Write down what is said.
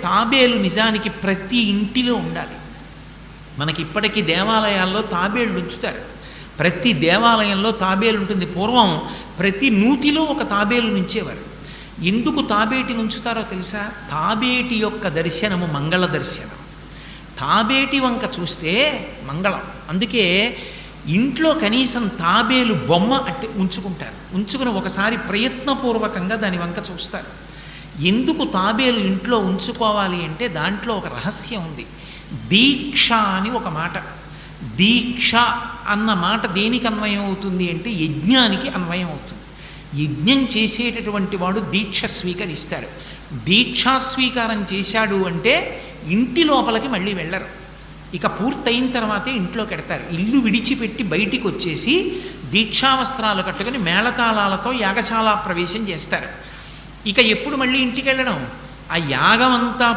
తాబేలు నిజానికి ప్రతి ఇంటిలో ఉండాలి. మనకి ఇప్పటికీ దేవాలయాల్లో తాబేళ్ళు ఉంచుతారు. ప్రతి దేవాలయంలో తాబేలు ఉంటుంది. పూర్వం ప్రతి నూతిలో ఒక తాబేలు నుంచేవారు. ఎందుకు తాబేటిని ఉంచుతారో తెలుసా? తాబేటి యొక్క దర్శనము మంగళ దర్శనం. తాబేటి వంక చూస్తే మంగళం. అందుకే ఇంట్లో కనీసం తాబేలు బొమ్మ ఉంచుకుంటారు. ఉంచుకుని ఒకసారి ప్రయత్నపూర్వకంగా దాని వంక చూస్తారు. ఎందుకు తాబేలు ఇంట్లో ఉంచుకోవాలి అంటే దాంట్లో ఒక రహస్యం ఉంది. దీక్ష అని ఒక మాట. దీక్ష అన్న మాట దేనికి అన్వయం అవుతుంది అంటే యజ్ఞానికి అన్వయం అవుతుంది. యజ్ఞం చేసేటటువంటి వాడు దీక్ష స్వీకరిస్తాడు. దీక్షా స్వీకారం చేశాడు అంటే ఇంటి లోపలికి మళ్ళీ వెళ్ళరు. ఇక పూర్తయిన తర్వాతే ఇంట్లోకి వెడతారు. ఇల్లు విడిచిపెట్టి బయటికి వచ్చేసి దీక్షావస్త్రాలు కట్టుకుని మేళతాళాలతో యాగశాల ప్రవేశం చేస్తారు. ఇక ఎప్పుడు మళ్ళీ ఇంటికి వెళ్ళడం? ఆ యాగమంతా